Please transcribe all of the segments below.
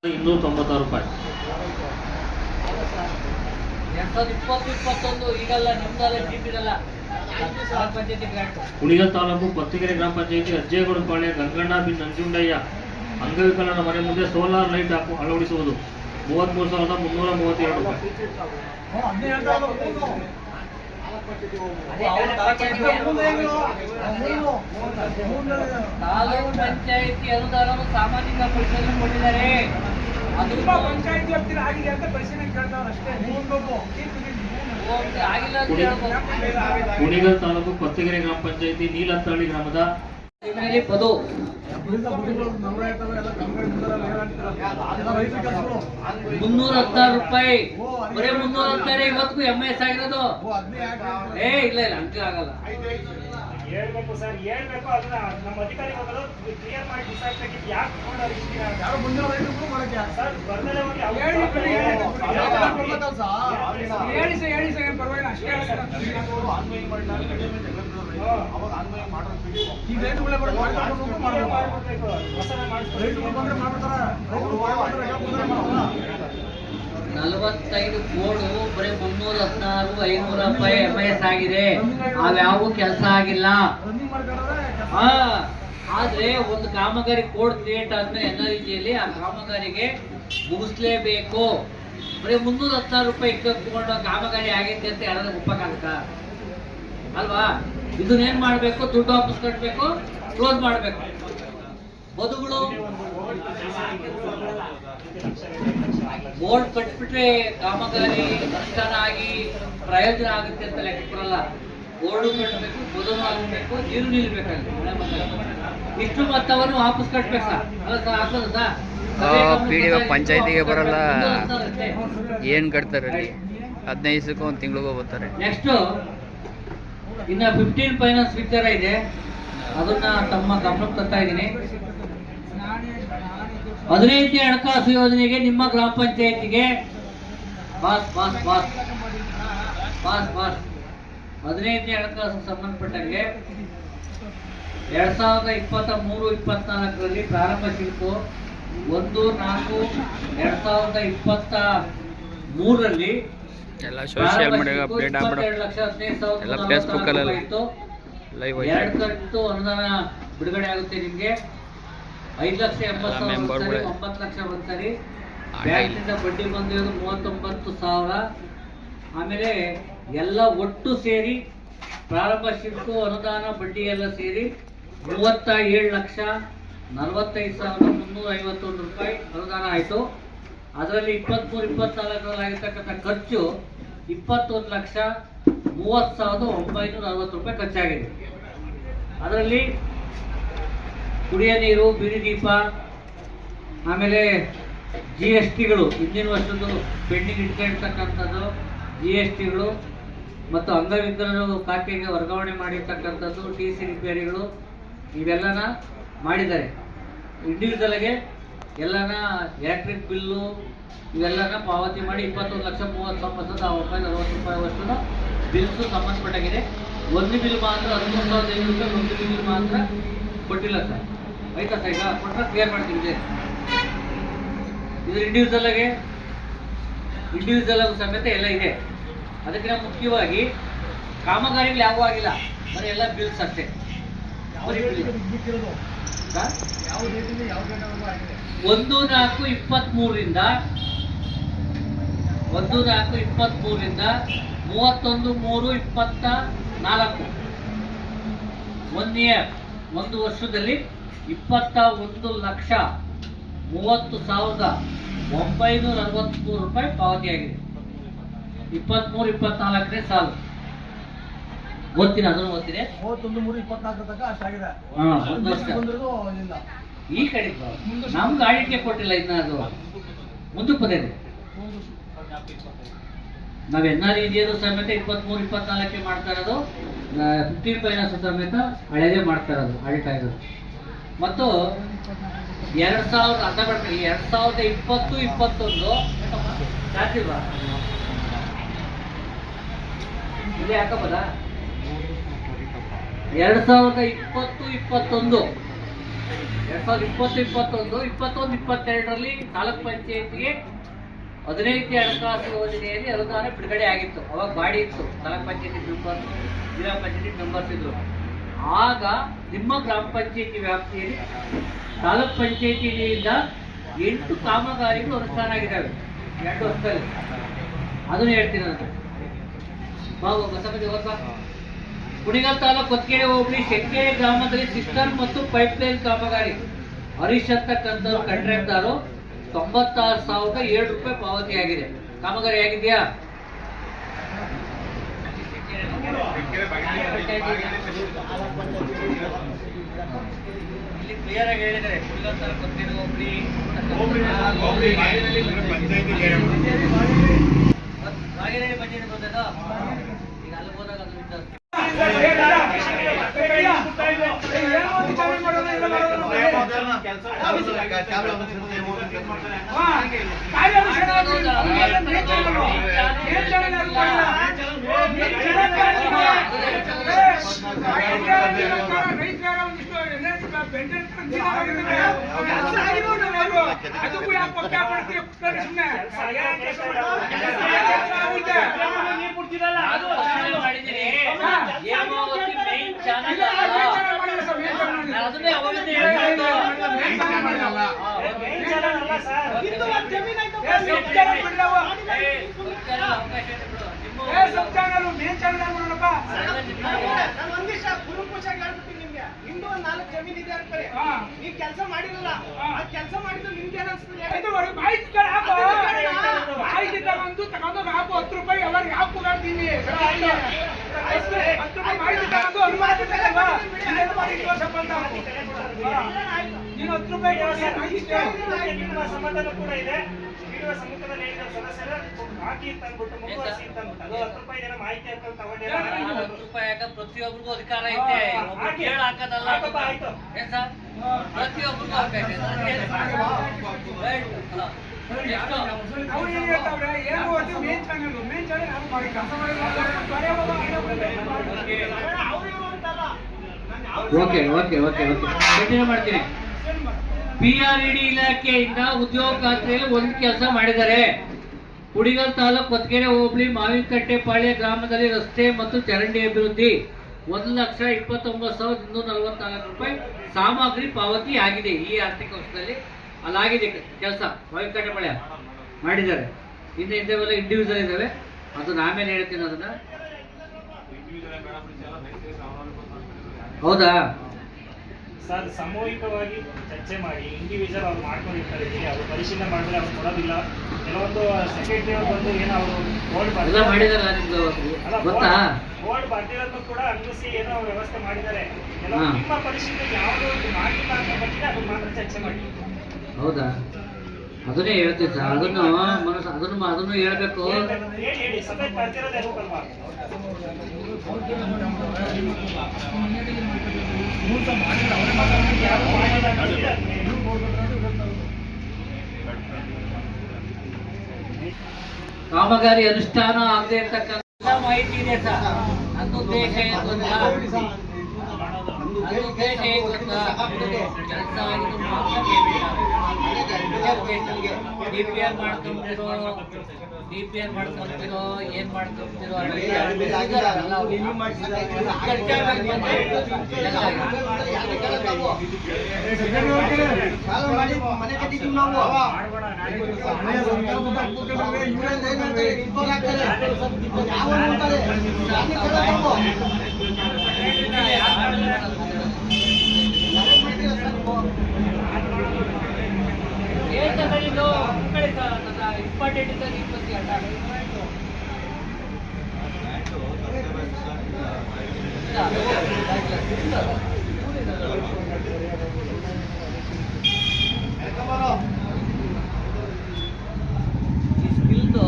296 ರೂಪಾಯಿ. 2020-21 ಈಗಲ್ಲ ನಿಮ್ದಲ್ಲ ಜೀಪಿರಲ್ಲ ಗ್ರಾಮ ಪಂಚಾಯತಿ ಗ್ರಾಂಟ್. ಕುಣಿಗಲ್ ತಾಲೂಕು ಕೊತ್ತಿಗೆರೆ ಗ್ರಾಮ ಪಂಚಾಯತಿ ಅಜ್ಜೇಗೌಡ ಪಾಳ್ಯ ಗಂಗಣ್ಣ ಬಿ ನಂಜುಂಡಯ್ಯ ಅಂಗವಿಕಲರ ಮನೆ ಮುಂದೆ ಸೋಲಾರ್ ಲೈಟ್ ಅಳವಡಿಸುವುದು 33,332 ರೂಪಾಯಿ. ತಾಲೂಕು ಪಂಚಾಯತಿ ಅನುದಾನವನ್ನು ಸಾಮಾಜಿಕ ಪರಿಶೀಲನೆ ಕೊಟ್ಟಿದ್ದಾರೆ. ಅದು ಪಂಚಾಯತಿ ವ್ಯಾಪ್ತಿಯಲ್ಲಿ ಆಗಿದೆ ಅಂತ ಪರಿಶೀಲನೆ ಕೇಳ್ತಾವ್ರು ಅಷ್ಟೇ. ಆಗಿಲ್ಲ ಅಂತ ಹೇಳ್ಬೋದು. ಕುಣಿಗಲ್ ತಾಲೂಕು ಕೊತ್ತಿಗೆರೆ ಗ್ರಾಮ ಪಂಚಾಯತಿ ನೀಲತ್ತಹಳ್ಳಿ ಗ್ರಾಮದ ಪದು 316 ರೂಪಾಯಿ. ಬರೀ 316 ಇವತ್ತಿಗೂ MS ಆಗಿರೋದು. ಇಲ್ಲ ಹಂಗೆ ಆಗಲ್ಲ. ಹೇಳ್ಬೇಕು ಸರ್, ಹೇಳ್ಬೇಕು. ಅದನ್ನ ನಮ್ಮ ಅಧಿಕಾರಿಗಳು ಕ್ಲಿಯರ್ ಮಾಡಿ ಡಿಸೈಡ್ ತೆಗಿದ್ದು ಯಾಕೆ ಯಾರು ಮುಂದಿನ ಸರ್ ಬರ್ದಲೇ ಹೋಗಿ ಹೇಳಿ ಸರ್ ಏನು ಪರವಾಗಿಲ್ಲ ಅಷ್ಟೇ. ಈ ರೇಟುಗಳೇ ಹೊಸನ ಮಾಡಿಸ್ತಾರೆ. 45 ಕೋಡು ಬರೀ 316 500 ರೂಪಾಯಿ MS ಆಗಿದೆ. ಅವ್ಯಾವು ಕೆಲಸ ಆಗಿಲ್ಲ. ಆದ್ರೆ ಒಂದು ಕಾಮಗಾರಿ ಕೋಡ್ ಕ್ರಿಯೇಟ್ ಆದ್ಮೇಲೆ ಎಲ್ಲ ರೀತಿಯಲ್ಲಿ ಆ ಕಾಮಗಾರಿಗೆ ಮುಗಿಸ್ಲೇಬೇಕು. ಬರೀ 316 ರೂಪಾಯಿ ಇಟ್ಕೊಂಡು ಕಾಮಗಾರಿ ಆಗೈತೆ ಅಂತ ಯಾರಾದ್ರೂ ಒಪ್ಪಕ್ಕಾಗತ್ತ ಅಲ್ವಾ? ಇದನ್ನೇನ್ ಮಾಡ್ಬೇಕು? ದುಡ್ಡು ವಾಪಸ್ ಕಟ್ಟಬೇಕು, ಕ್ಲೋಸ್ ಮಾಡ್ಬೇಕು. ಬದುಗಳು ಬೋರ್ಡ್ ಕಟ್ಬಿಟ್ರೆ ಕಾಮಗಾರಿ ಅನುಷ್ಠಾನ ಆಗಿ ಪ್ರಯೋಜನ ಆಗುತ್ತೆ ಅಂತ ಲೆಕ್ಕ ಬರಲ್ಲ. ಬೋರ್ಡು ಕಟ್ಟಬೇಕು, ಬದುನು ಆಗಬೇಕು, ನೀರು ನಿಲ್ಬೇಕಲ್ಲಿ. ಇಷ್ಟು ಮೊತ್ತವನ್ನು ವಾಪಸ್ ಕಟ್ಬೇಕು ಸರ್. ಅಲ್ಲ ಸರ್, ಹಾಕೋದು ಸರ್. PDO ಪಂಚಾಯತಿಗೆ ಬರಲ್ಲ, ಏನ್ ಕಟ್ತಾರೆ 15 ದಿವಸಕ್ಕೂ ಒಂದು ತಿಂಗಳಿಗೂ ಬರ್ತಾರೆ. ನೆಕ್ಸ್ಟ್ ಇನ್ನ 15 ಫೈನಾನ್ಸ್ ವಿಚಾರ ಇದೆ, ಅದನ್ನ ತಮ್ಮ ಗಮನಕ್ಕೆ ತರ್ತಾ ಇದ್ದೀನಿ. 15ನೇ ಹಣಕಾಸು ಯೋಜನೆಗೆ ನಿಮ್ಮ ಗ್ರಾಮ ಪಂಚಾಯತಿಗೆ ಪಾಸ್ 15ನೇ ಹಣಕಾಸು ಸಂಬಂಧಪಟ್ಟಂಗೆ 2023-24ರಲ್ಲಿ ಪ್ರಾರಂಭ ಶುಲ್ಕು 1/4/2023ರಲ್ಲಿ ಎಲ್ಲ ಸೋಷಿಯಲ್ ಮೀಡಿಯಾ ಅಪ್ಡೇಟ್ ಆಗ್ಬಿಡು. ಎಲ್ಲ ಫೇಸ್ಬುಕ್ ಅಲ್ಲಿ ಲೈವ್ 2 ಕಂತು ಅನುದಾನ ಬಿಡುಗಡೆ ಆಗುತ್ತೆ. ನಿಮಗೆ 5,80,000 ಒಂದ್ಸರಿ, 9 ಲಕ್ಷ ಒಂದ್ಸರಿ. ಬ್ಯಾಂಕಿನಿಂದ ಬಡ್ಡಿ ಬಂದಿರೋದು 39,000. ಆಮೇಲೆ ಎಲ್ಲ ಒಟ್ಟು ಸೇರಿ ಪ್ರಾರಂಭ ಶುಲ್ಕು ಅನುದಾನ ಬಡ್ಡಿ ಎಲ್ಲ ಸೇರಿ 37,45,351 ರೂಪಾಯಿ ಅನುದಾನ ಆಯಿತು. ಅದರಲ್ಲಿ 23-24ರಲ್ಲಿ ಆಗಿರ್ತಕ್ಕಂಥ ಖರ್ಚು 21,30,30,960 ರೂಪಾಯಿ ಖರ್ಚಾಗಿದೆ. ಅದರಲ್ಲಿ ಕುಡಿಯ ನೀರು, ಬೀದಿ ದೀಪ, ಆಮೇಲೆ GSTಗಳು, ಹಿಂದಿನ ವರ್ಷದ್ದು ಪೆಂಡಿಂಗ್ ಇಟ್ಕೊಂಡಿರ್ತಕ್ಕಂಥದ್ದು GSTಗಳು ಮತ್ತು ಅಂಗವಿಕಲರು ಖಾತೆಗೆ ವರ್ಗಾವಣೆ ಮಾಡಿರ್ತಕ್ಕಂಥದ್ದು, TC ರಿಪೇರಿಗಳು ಇವೆಲ್ಲನ ಮಾಡಿದ್ದಾರೆ. ಇಂಡಿವಿಜುವಲ್ಗೆ ಎಲ್ಲನ ಎಲೆಕ್ಟ್ರಿಕ್ ಬಿಲ್ಲು ಇವೆಲ್ಲನ ಪಾವತಿ ಮಾಡಿ 21,39,960 ರೂಪಾಯಿ ಅಷ್ಟು ಬಿಲ್ಸು ಸಂಬಂಧಪಟ್ಟಾಗಿದೆ. ಒಂದು ಬಿಲ್ ಮಾತ್ರ 13,500 ರೂಪಾಯಿ, ಒಂದು ಬಿಲ್ ಮಾತ್ರ ಕೊಟ್ಟಿಲ್ಲ ಸರ್. ಆಯ್ತಾ ಸರ್? ಈಗ ಕೊಟ್ಟರೆ ಕ್ಲಿಯರ್ ಮಾಡ್ತೀನಿ. ಇದು ಇಂಡಿವಿಜುವಲ್ ಸಮೇತ ಎಲ್ಲ ಇದೆ. ಅದಕ್ಕಿಂತ ಮುಖ್ಯವಾಗಿ ಕಾಮಗಾರಿಗಳು ಯಾವೂ ಆಗಿಲ್ಲ, ಬರೀ ಎಲ್ಲ ಬಿಲ್ಸ್ ಅಷ್ಟೇ. 1/4/23ರಿಂದ 31/3/24 1 ಇಯರ್, ಒಂದು ವರ್ಷದಲ್ಲಿ 21,30,30,963 ರೂಪಾಯಿ ಪಾವತಿಯಾಗಿದೆ. 23-24ನೇ ಸಾಲು ಓದ್ತೀನಿ, ಅದನ್ನು ಓದ್ತೀನಿ. 31-3-24 ತನಕ ಅಷ್ಟಾಗಿದೆ. ಒಂದು ವರ್ಷ ಈ ಕಡೆ ನಮ್ಗೆ ಆಡಿಕೆ ಕೊಟ್ಟಿಲ್ಲ. ಇನ್ನ ಅದು ಮುಂದಕ್ಕೆ ಬಂದಿದೆ. ನಾವು NREGದು ಸಮೇತ 23-24ಕ್ಕೆ ಮಾಡ್ತಾ ಇರೋದು, 15 ಫೈನಾನ್ಸ್ ಸಮೇತ ಹಳೆದೇ ಮಾಡ್ತಾ ಇರೋದು, ಆಡಿಟ್ ಆಗಿರೋದು. ಮತ್ತು 2020-21 ಜಾತಿಲ್ವಾ ಇಲ್ಲಿ ಹಾಕಬೋದ? 2020-21 2020-21 ತಾಲೂಕ್ ಪಂಚಾಯತಿಗೆ 15ನೇ ಹಣಕಾಸು ಯೋಜನೆಯಲ್ಲಿ ಅನುದಾನ ಬಿಡುಗಡೆ ಆಗಿತ್ತು. ಅವಾಗ ಬಾಡಿ ಇತ್ತು, ತಾಲೂಕ್ ಪಂಚಾಯತಿ ಮೆಂಬರ್, ಜಿಲ್ಲಾ ಪಂಚಾಯತಿ ಮೆಂಬರ್ಸ್ ಇದ್ರು. ಆಗ ನಿಮ್ಮ ಗ್ರಾಮ ಪಂಚಾಯತಿ ವ್ಯಾಪ್ತಿಯಲ್ಲಿ ತಾಲೂಕ್ ಪಂಚಾಯತಿಯಿಂದ 8 ಕಾಮಗಾರಿಗಳು ಅನುಷ್ಠಾನ ಆಗಿದ್ದಾವೆ 2 ವರ್ಷದಲ್ಲಿ. ಅದನ್ನು ಹೇಳ್ತೀನಿ ನಾನು. ಬಾಬು ಬಸವರಾಜ್ ಅವರ ಕುಣಿಗಲ್ ತಾಲೂಕು ಕೊತ್ಕೆರೆ ಹೋಬಳಿ ಶೆಟ್ಟಿಗೆರೆ ಗ್ರಾಮದಲ್ಲಿ ಸಿಸ್ಟಮ್ ಮತ್ತು ಪೈಪ್ಲೈನ್ ಕಾಮಗಾರಿ ಹರೀಶ್ ಅಂತಕ್ಕಂಥವ್ರು ಕಾಂಟ್ರಾಕ್ಟರು 96,007 ರೂಪಾಯಿ ಪಾವತಿ ಆಗಿದೆ. ಕಾಮಗಾರಿ ಆಗಿದೆಯಾ? ಇಲ್ಲಿ ಕ್ಲಿಯರ್ ಆಗಿ ಹೇಳಿದ್ದಾರೆ. ಕುಣಿಗಲ್ ತಾಲೂಕು ಕೊತ್ಕೆರೆ ಹೋಬಳಿ ಬಾಗೇನಹಳ್ಳಿ ಪಂಚಾಯತ್ ಬಂದದ. ಈಗ ಅಲ್ಲಿ ಹೋದಾಗ ಅದು ವಿಚಾರ ಅದನ್ನೇ ಅವಾಗಿಂದ ನಿಮ್ದು ಒಂದ್ 4 ಜಮೀನ್ ಇದೆ ಅನ್ಕೊಳ್ಳಿ, ನೀವ್ ಕೆಲಸ ಮಾಡಿರಲ್ಲ, ಆ ಕೆಲಸ ಮಾಡಿದ್ದು ನಿಮ್ಗೆ ಏನಿಸ್ತದೆ? ಮಾಹಿತಿ ತಗೊಂಡು ನಾವು 10 ರೂಪಾಯಿ ಎಲ್ಲರಿಗೆ ಹಾಕಿ ಕೊಡ್ತೀವಿ. 10 ರೂಪಾಯಿ ಮಾಹಿತಿ ತಗೊಂಡು ಅನುಮಾನ ನೀನು 10 ರೂಪಾಯಿ ನಿಮ್ಮ ಸಮಾಧಾನ ಕೂಡ ಇದೆ. ಸಮ್ಮುಖದಲ್ಲಿ ಸದಸ್ಯರ ಹಾಕಿ ತಂದ್ಬಿಟ್ಟು ಮುಂದುವರಿಸಿ ತಂದ್ಬಿಟ್ಟು ಅದು 10 ರೂಪಾಯಿ ಜನ ಮಾಹಿತಿ ಹಾಕೊಂಡು ತಗೊಂಡಿಲ್ಲ. 10 ರೂಪಾಯಿ ಯಾಕ ಪ್ರತಿಯೊಬ್ಬರಿಗೂ ಅಧಿಕಾರ ಐತೆ. ಕೇಳಿ ಹಾಕೋದಲ್ಲ, ಏನ್ ಸರ್? ಪ್ರತಿಯೊಬ್ಬರಿಗೂ ಹಾಕೈತೆ. Okay okay okay okay continue ಮಾಡ್ತೀನಿ. PRED ಇಲಾಖೆಯಿಂದ ಉದ್ಯೋಗ ಖಾತ್ರಿಯಲ್ಲಿ ಒಂದು ಕೆಲಸ ಮಾಡಿದ್ದಾರೆ. ಕುಣಿಗಲ್ ತಾಲೂಕು ಕೊತ್ಕೆರೆ ಹೋಬಳಿ ಮಾವಿನಕಟ್ಟೆಪಾಳ್ಯ ಗ್ರಾಮದಲ್ಲಿ ರಸ್ತೆ ಮತ್ತು ಚರಂಡಿ ಅಭಿವೃದ್ಧಿ 1,29,244 ರೂಪಾಯಿ ಸಾಮಗ್ರಿ ಪಾವತಿ ಆಗಿದೆ. ಈ ಆರ್ಥಿಕ ವರ್ಷದಲ್ಲಿ ಅಲ್ಲಾಗಿದೆ ಕೆಲಸ. ಮಾವಿನಕಟ್ಟೆಪಾಳ್ಯ ಮಾಡಿದ್ದಾರೆ. ಇನ್ನು ಇಂಥವೆಲ್ಲ ಇಂಡಿವಿಜುವಲ್ ಇದ್ದಾವೆ, ಅದು ಆಮೇಲೆ ಹೇಳ್ತೀನಿ ಅದನ್ನ. ಹೌದಾ ಸರ್, ಸಾಮೂಹಿಕವಾಗಿ ಚರ್ಚೆ ಮಾಡಿ ಇಂಡಿವಿಜುವಲ್ ಅವ್ರು ಮಾಡ್ಕೊಂಡಿರ್ತಾರೆ, ಅವರು ಪರಿಶೀಲನೆ ಮಾಡಿದ್ರೆ ಅವ್ರು ಕೊಡೋದಿಲ್ಲ. ಕೆಲವೊಂದು ಸೆಕ್ರೆಟರಿ ಅವ್ರು ಬಂದು ಏನೋ ಅವರು ಬೋರ್ಡ್ ಮಾಡಿದಾರ ಗೊತ್ತಾ? ಬೋರ್ಡ್ ಬರ್ದಿರೋದು ಕೂಡ ಅಂಗಿಸಿ ಏನೋ ಅವ್ರು ವ್ಯವಸ್ಥೆ ಮಾಡಿದ್ದಾರೆ. ಕೆಲವು ನಿಮ್ಮ ಪರಿಶೀಲನೆ ಯಾವುದೋ ಮಾಡಿಲ್ಲ ಅಂತ ಬಂದಿದೆ, ಅದನ್ನ ಮಾತ್ರ ಚರ್ಚೆ ಮಾಡಿ. ಹೌದಾ? ಅದನ್ನೇ ಹೇಳ್ತೀವಿ ಸರ್. ಅದನ್ನು ಅದನ್ನು ಹೇಳ್ಬೇಕು. ಹೇಳಿ ಸಭೆ ಬರ್ತಿರೋದು ಯಾಕಲ್ವಾ? ಕಾಮಗಾರಿ ಅನುಷ್ಠಾನ ಆಗದೆ ಇರ್ತಕ್ಕಂಥ ಮಾಹಿತಿ ಇದೆ ಸರ್. ನನ್ನ ಉದ್ದೇಶ ಏನು ಗೊತ್ತಾ? ಕೆಲಸ DPR ಮಾಡ್ಕೊಂತಿರೋ ಏನ್ ಮಾಡ್ಕೊಂತಿರೋ ಇಂಪಾರ್ಟೆಂಟ್ ಇದ್ದಾಗ ಇಪ್ಪತ್ತಿ ಅಡ್ಡ ಸ್ಕಿಲ್ದು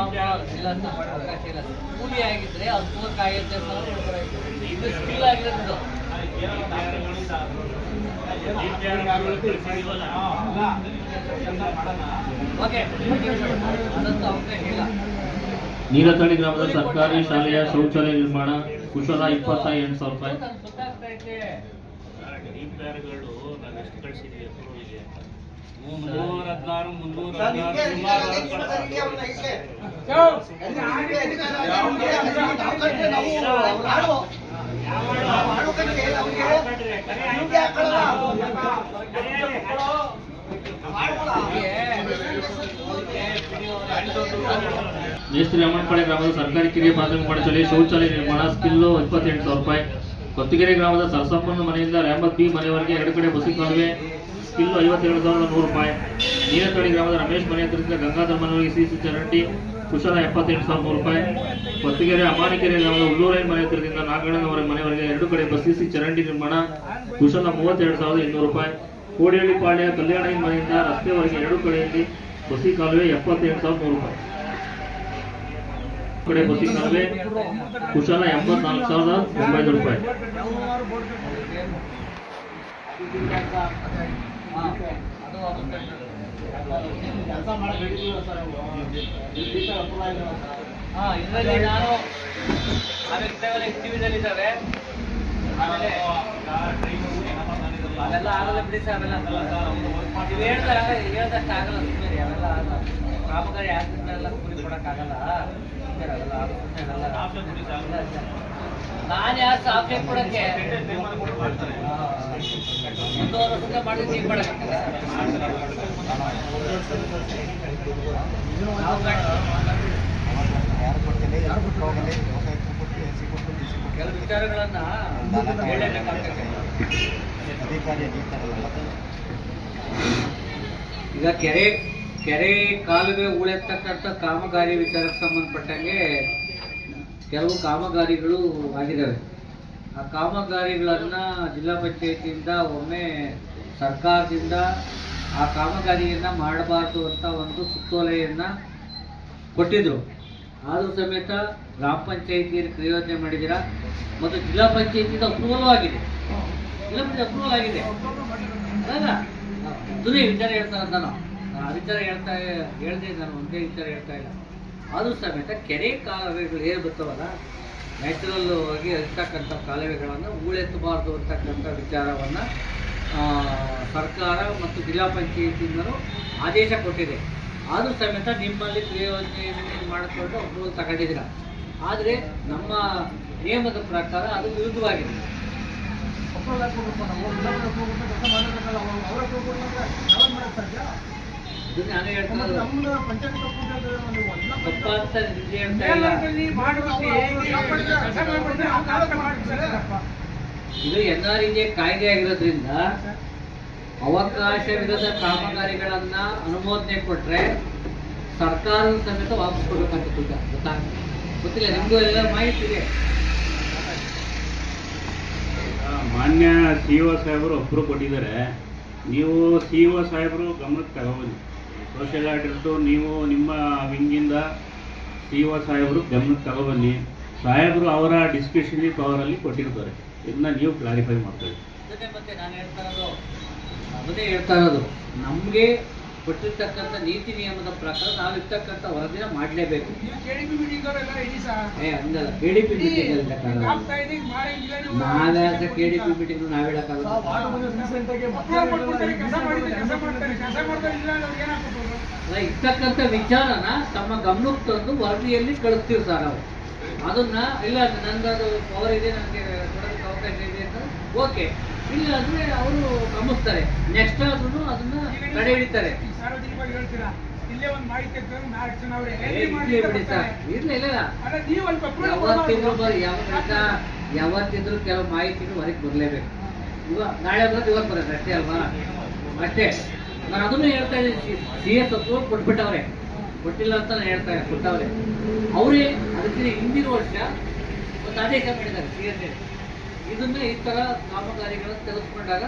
ಇಲ್ಲ ಅವಕಾಶ ಇಲ್ಲ. ಕೂಲಿ ಆಗಿದ್ರೆ 14,000 ಇದು ಸ್ಕಿಲ್ ಆಗಿರೋದು. ನೀಲತಳಿ ಗ್ರಾಮದ ಸರ್ಕಾರಿ ಶಾಲೆಯ ಶೌಚಾಲಯ ನಿರ್ಮಾಣ ಕುಶಲ 28,000 ರೂಪಾಯಿ. ದೀಪದಾರಗಳು ನಾವು ಎಷ್ಟು ಕಳಿಸಿದ್ವಿ ಅಪ್ರೂವಲ್ಗೆ 316 ಮೇಸ್ತ್ರಿ ಅಮ್ಮನಪಾಳ್ಯ ಗ್ರಾಮದ ಸರ್ಕಾರಿ ಕಿರಿಯ ಪ್ರಾಥಮಿಕ ಪಾಠಶಾಲೆ ಶೌಚಾಲಯ ನಿರ್ಮಾಣ ಸ್ಕಿಲ್ಲು 28,000 ರೂಪಾಯಿ. ಕೊತ್ತಿಗೆರೆ ಗ್ರಾಮದ ಸರಸಪ್ಪನ ಮನೆಯಿಂದ ರ್ಯಾಂಬತ್ ಬಿ ಮನೆಯವರೆಗೆ 2 ಕಡೆ ಬಸಿ ಕಾಲುವೆ ಸ್ಕಿಲ್ಲು 52,100 ರೂಪಾಯಿ. ನೀರತಳಿ ಗ್ರಾಮದ ರಮೇಶ್ ಮನೆ ಹತ್ತಿರದ ಗಂಗಾಧರ ಮನೆಯವರಿಗೆ ಸಿಸಿ ಚರಂಡಿ ಕುಶಲ 78,100 ರೂಪಾಯಿ. ಕೊತ್ತಿಗೆರೆ ಅಮಾನಿಕೆರೆ ಗ್ರಾಮದ ಉಳ್ಳೂರೈನ್ ಮನೆ ಹತ್ತಿರದಿಂದ ನಾಗಣ್ಣನವರ ಮನೆಯವರೆಗೆ 2 ಕಡೆ ಬಸ್ ಸಿಸಿ ಚರಂಡಿ ನಿರ್ಮಾಣ ಕುಶಲ 32,200 ರೂಪಾಯಿ. ಕೋಡಿಹಳ್ಳಿ ಪಾಳ್ಯ ಕಲ್ಯಾಣ ಮನೆಯಿಂದ ರಸ್ತೆವರೆಗೆ 2 ಕಡೆಯಲ್ಲಿ ಬಸಿ ಕಾಲುವೆ 78,100 ರೂಪಾಯಿ. ಕಡೆ ಬಸಿ ಕಾಲುವೆ ಕುಶಲ 84,900 ರೂಪಾಯಿ. ಇದರಲ್ಲಿ ನಾನು ಟಿವಿದಲ್ಲಿದ್ದಾವೆ, ಆಮೇಲೆ ಅವೆಲ್ಲ ಆಗಲ್ಲ ಬಿಡಿ ಸರ್. ಅವೆಲ್ಲ ನೀವು ಹೇಳ್ದಷ್ಟು ಆಗಲ್ಲ ಸುಮ್ಮನೆ, ಅವೆಲ್ಲ ಆಗಲ್ಲ. ಕಾಮಗಾರಿ ಆಗ್ತಿದ್ದೆಲ್ಲ ಕೂಲಿ ಕೊಡೋಕ್ಕಾಗಲ್ಲ. ನಾನು ಯಾರು ಸಾಫ್ಟ್ವೇರ್ ಕೊಡೋಕ್ಕೆ 1 ವರ್ಷದಿಂದ ಮಾಡಿದ್ರೆ ನೀವು ಮಾಡೋಕ್ಕಾಗಲ್ಲ. ಕೆಲವು ವಿಚಾರಗಳನ್ನ ಹೇಳಲೇಬೇಕಾಗ್ತದೆ. ಈಗ ಕೆರೆ ಕಾಲುವೆ ಉಳೆತ್ತಕ್ಕಂಥ ಕಾಮಗಾರಿ ವಿಚಾರಕ್ಕೆ ಸಂಬಂಧಪಟ್ಟಂಗೆ ಕೆಲವು ಕಾಮಗಾರಿಗಳು ಆಗಿದ್ದಾವೆ. ಆ ಕಾಮಗಾರಿಗಳನ್ನ ಜಿಲ್ಲಾ ಪಂಚಾಯತಿಯಿಂದ ಒಮ್ಮೆ ಸರ್ಕಾರದಿಂದ ಆ ಕಾಮಗಾರಿಯನ್ನ ಮಾಡಬಾರ್ದು ಅಂತ ಒಂದು ಸುತ್ತೋಲೆಯನ್ನ ಕೊಟ್ಟಿದ್ರು. ಆದರೂ ಸಮೇತ ಗ್ರಾಮ ಪಂಚಾಯತಿಯಲ್ಲಿ ಕ್ರಿಯೋಜನೆ ಮಾಡಿದ್ದೀರಾ ಮತ್ತು ಜಿಲ್ಲಾ ಪಂಚಾಯತಿಯಿಂದ ಅಪ್ರೂವಲ್ ಆಗಿದೆ. ಜಿಲ್ಲಾ ಪಂಚಾಯತ್ ಅಪ್ರೂವಲ್ ಆಗಿದೆ ಅಲ್ಲ, ಅದನ್ನೇ ವಿಚಾರ ಹೇಳ್ತಾರೆ. ನಾನು ಆ ವಿಚಾರ ಹೇಳ್ದೆ, ನಾನು ಒಂದೇ ವಿಚಾರ ಹೇಳ್ತಾ ಇಲ್ಲ. ಆದರೂ ಸಮೇತ ಕೆರೆ ಕಾಲುವೆಗಳು ಏನು ಬರ್ತಾವಲ್ಲ, ನ್ಯಾಚುರಲ್ ಆಗಿ ಇರ್ತಕ್ಕಂಥ ಕಾಲುವೆಗಳನ್ನು ಹೂಳೆತ್ತಬಾರ್ದು ಅಂತಕ್ಕಂಥ ವಿಚಾರವನ್ನು ಸರ್ಕಾರ ಮತ್ತು ಜಿಲ್ಲಾ ಪಂಚಾಯತಿಯಿಂದಲೂ ಆದೇಶ ಕೊಟ್ಟಿದೆ. ಆದರೂ ಸಮೇತ ನಿಮ್ಮಲ್ಲಿ ಕ್ರಿಯೋಜನೆ ಮಾಡಿಕೊಂಡು ಅಪ್ರೂವಲ್ ತಗೊಂಡಿದ್ದೀರ. ಆದರೆ ನಮ್ಮ ನಿಯಮದ ಪ್ರಕಾರ ಅದು ವಿರುದ್ಧವಾಗಿದೆ. ಇದು ನಾನು ಹೇಳ್ತಾ ತಪ್ಪಾಂತ ಹೇಳ್ತಾ ಇಲ್ಲ. ಇದು NREJ ಕಾಯ್ದೆ ಆಗಿರೋದ್ರಿಂದ ಅವಕಾಶವಿಲ್ಲದ ಕಾಮಗಾರಿಗಳನ್ನ ಅನುಮೋದನೆ ಕೊಟ್ರೆ ಸರ್ಕಾರದ ಸಮೇತ ವಾಪಸ್ ಕೊಡ್ಬೇಕಾಗ್ತದೆ. ಗೊತ್ತಿಲ್ಲ, ನಿಮಗೂ ಎಲ್ಲ ಮಾಹಿತಿ ಇದೆ. ಮಾನ್ಯ CO ಸಾಹೇಬರು ಅಪ್ರೂವ್ ಕೊಟ್ಟಿದ್ದಾರೆ. ನೀವು CO ಸಾಹೇಬರು ಗಮನಕ್ಕೆ ತಗೊಬನ್ನಿ. ಸೋಷಿಯಲ್ ಆಡಿಟರ್ದು ನೀವು ನಿಮ್ಮ ವಿಂಗಿಂದ CO ಸಾಹೇಬರು ಗಮನಕ್ಕೆ ತಗೊಬನ್ನಿ. ಸಾಹೇಬರು ಅವರ ಡಿಸ್ಕ್ರಿಪ್ಷನ್ ಪವರಲ್ಲಿ ಕೊಟ್ಟಿರ್ತಾರೆ. ಇದನ್ನ ನೀವು ಕ್ಲಾರಿಫೈ ಮಾಡ್ಕೊಳ್ಳಿ. ಮತ್ತೆ ನಾನು ಹೇಳ್ತಾ ಇರೋದು ನಮಗೆ ಕೊಟ್ಟಿರ್ತಕ್ಕಂಥ ನೀತಿ ನಿಯಮದ ಪ್ರಕಾರ ನಾವು ಇರ್ತಕ್ಕಂಥ ವರದಿನ ಮಾಡಲೇಬೇಕು. ಹಂಗಲ್ಲ, KDP ಮೀಟಿಂಗ್ ನಾವ್ಯಾಕೆ KDP ಮೀಟಿಂಗ್ ನಾವು ಹೇಳಕ್ಕಾಗಲ್ಲ. ಇರ್ತಕ್ಕಂಥ ವಿಚಾರನ ತಮ್ಮ ಗಮನಕ್ಕೆ ತಂದು ವರದಿಯಲ್ಲಿ ಕಳಿಸ್ತೀವಿ ಸರ್ ನಾವು. ಅದನ್ನ ಇಲ್ಲ ನಂದದು ಪವರ್ ಇದೆ, ನನಗೆ ಕೊಡೋದಕ್ಕೆ ಅವಕಾಶ ಇದೆ ಅಂತ ಓಕೆ, ಇಲ್ಲ ಅಂದ್ರೆ ಅವರು ಗಮನಿಸ್ತಾರೆ. ನೆಕ್ಸ್ಟ್ ಆದ್ರೂ ಅದನ್ನ ತಡೆ ಹಿಡಿತಾರೆ. ಯಾವತ್ತಿದ್ರು ಕೆಲವು ಮಾಹಿತಿಗಳು ಹೊರಗೆ ಬರಲೇಬೇಕು. ನಾಳೆ ಬರೋದು ಇವತ್ತು ಬರುತ್ತೆ ಅಷ್ಟೇ ಅಲ್ವಾ? ಅಷ್ಟೇ. ನಾನು ಅದನ್ನು ಹೇಳ್ತಾ ಇದ್ದೀನಿ. CS ಅಪ್ರೂವಲ್ ಕೊಟ್ಬಿಟ್ಟವ್ರೆ, ಕೊಟ್ಟಿಲ್ಲ ಅಂತ ನಾನು ಹೇಳ್ತಾ ಇಲ್ಲ, ಕೊಟ್ಟವ್ರೆ ಅವರೇ. ಅದಕ್ಕೆ ಹಿಂದಿನ ವರ್ಷ ಒಂದು ಆದೇಶ ಮಾಡಿದ್ದಾರೆ CS. ಇದನ್ನ ಈ ತರ ಕಾಮಗಾರಿಗಳನ್ನು ತೆಗೆದುಕೊಂಡಾಗ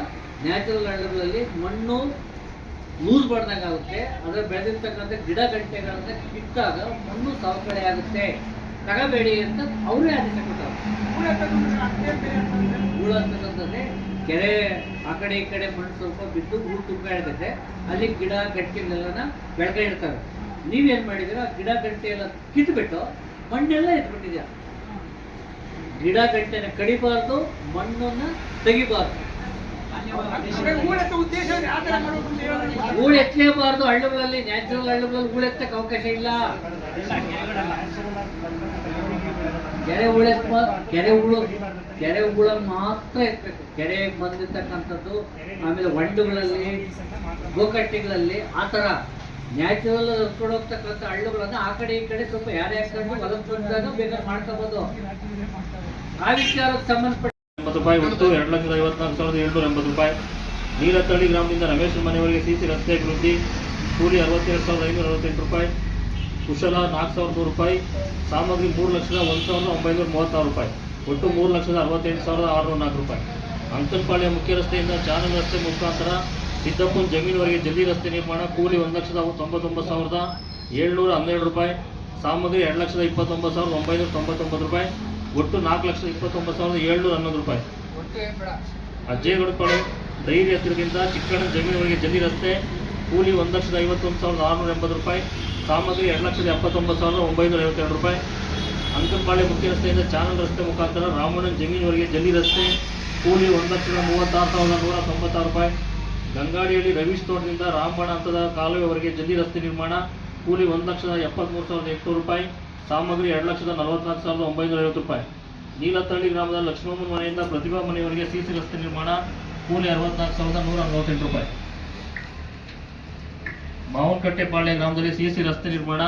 ನ್ಯಾಚುರಲ್ ಹಳ್ಳಗಳಲ್ಲಿ ಮಣ್ಣು ಲೂಸ್ ಮಾಡ್ದಂಗಾಗುತ್ತೆ. ಅದರ ಬೆಳೆದಿರ್ತಕ್ಕಂಥ ಗಿಡ ಗಂಟೆಗಳನ್ನ ಕಿತ್ತಾಗ ಮಣ್ಣು ಸವಕಳಿ ಆಗುತ್ತೆ, ತಗಬೇಡಿ ಅಂತ ಅವರೇ ಆದೇಶ ಕೊಟ್ಟರು. ಹೂಳು ಅಂತಕ್ಕಂಥದ್ದೇ ಕೆರೆ ಆ ಕಡೆ ಈ ಕಡೆ ಮಣ್ಣು ಸ್ವಲ್ಪ ಬಿದ್ದು ಹೂಳು ತುಂಬ ಇರ್ತೈತೆ, ಅಲ್ಲಿ ಗಿಡ ಗಂಟೆಗಳೆಲ್ಲ ಬೆಳಗ್ಗೆ ಇರ್ತವೆ. ನೀವೇನ್ ಮಾಡಿದ್ದೀರಾ, ಗಿಡ ಗಂಟೆ ಎಲ್ಲ ಕಿತ್ಬಿಟ್ಟು ಮಣ್ಣೆಲ್ಲ ಎತ್ಬಿಟ್ಟಿದ್ಯಾ. ಗಿಡ ಗಂಟೆನ ಕಡಿಬಾರ್ದು, ಮಣ್ಣನ್ನ ತೆಗಿಬಾರ್ದು. ಹೂಳು ಎತ್ತಲೇಬಾರ್ದು. ಹಳ್ಳಿಗಳಲ್ಲಿ ನ್ಯಾಚುರಲ್ ಹಳ್ಳಿಗಳಲ್ಲಿ ಹೂಳು ಎತ್ತಕ್ಕೆ ಅವಕಾಶ ಇಲ್ಲ. ಕೆರೆ ಹೂಳನ್ನು ಮಾತ್ರ ಎತ್ತಬೇಕು. ಕೆರೆಗೆ ಬಂದಿರ್ತಕ್ಕಂಥದ್ದು, ಆಮೇಲೆ ಹೊಂಡುಗಳಲ್ಲಿ, ಗೋಕಟ್ಟೆಗಳಲ್ಲಿ ಆ ಥರ ನ್ಯಾಚುರಲ್ ಹರ್ಕೊಂಡು ಹೋಗ್ತಕ್ಕಂಥ ಹಳ್ಳುಗಳನ್ನ ಆ ಕಡೆ ಈ ಕಡೆ ಸ್ವಲ್ಪ ಯಾರೇ ಹಾಕೊಂಡು ಹೊಲಕ್ಕೆ ಬಂದಾಗ ಬೇಕಾದ್ರೆ ಮಾಡ್ಕೋಬಹುದು. ಆ ವಿಚಾರಕ್ಕೆ ಸಂಬಂಧಪಟ್ಟ ರೂಪಾಯಿ ಒಟ್ಟು 2,54,780 ನೀಲತ್ತಳ್ಳಿ ಗ್ರಾಮದಿಂದ ರಮೇಶ್ ಮನೆಯವರೆಗೆ ಸಿಸಿ ರಸ್ತೆ ಅಭಿವೃದ್ಧಿ ಕೂಲಿ 62,568 ರೂಪಾಯಿ. ಕುಶಲ 4,100 ರೂಪಾಯಿ. ಸಾಮಗ್ರಿ 3,01,936 ರೂಪಾಯಿ. ಒಟ್ಟು 3,68,604 ರೂಪಾಯಿ. ಅಂಕನಪಾಳ್ಯ ಮುಖ್ಯ ರಸ್ತೆಯಿಂದ ಚಾನಲ್ ರಸ್ತೆ ಮುಖಾಂತರ ಸಿದ್ದಪ್ಪನ ಜಮೀನುವರೆಗೆ ಜಲ್ದಿ ರಸ್ತೆ ನಿರ್ಮಾಣ ಕೂಲಿ 1,99,712 ರೂಪಾಯಿ. ಸಾಮಗ್ರಿ 2,29,999 ರೂಪಾಯಿ. ಒಟ್ಟು 4,29,711 ರೂಪಾಯಿ. ಅಜ್ಜೇಗೌಡಪಾಳ್ಯ ಡೈರಿ ಹತ್ತಿರದಿಂದ ಚಿಕ್ಕಣ್ಣ ಜಮೀನುವರೆಗೆ ಜಲ್ದಿ ರಸ್ತೆ ಕೂಲಿ 1,51,680 ರೂಪಾಯಿ. ಸಾಮಗ್ರಿ 2,79,952 ರೂಪಾಯಿ. ಅಂಕನಪಾಳ್ಯ ಮುಖ್ಯ ರಸ್ತೆಯಿಂದ ಚಾನಲ್ ರಸ್ತೆ ಮುಖಾಂತರ ರಾಮಣ್ಣನ ಜಮೀನುವರೆಗೆ ಜಲ್ದಿ ರಸ್ತೆ ಕೂಲಿ 1,36,196 ರೂಪಾಯಿ. ಗಂಗಾಡಿಯಲ್ಲಿ ರವೀಶ್ ತೋಟದಿಂದ ರಾಮಬಣ ಹಂತದ ಕಾಲುವೆವರೆಗೆ ಜಲ್ದಿ ರಸ್ತೆ ನಿರ್ಮಾಣ ಕೂಲಿ 1,73,800 ರೂಪಾಯಿ. ಸಾಮಗ್ರಿ 2,44,950 ರೂಪಾಯಿ. ನೀಲತ್ತಳ್ಳಿ ಗ್ರಾಮದ ಲಕ್ಷ್ಮಮ್ಮನ ಮನೆಯಿಂದ ಪ್ರತಿಭಾ ಮನೆಯವರೆಗೆ ಸಿಸಿ ರಸ್ತೆ ನಿರ್ಮಾಣ ಕೂಲಿ 64,148 ರೂಪಾಯಿ. ಮಾವನಕಟ್ಟೆಪಾಳ್ಯ ಗ್ರಾಮದಲ್ಲಿ ಸಿಸಿ ರಸ್ತೆ ನಿರ್ಮಾಣ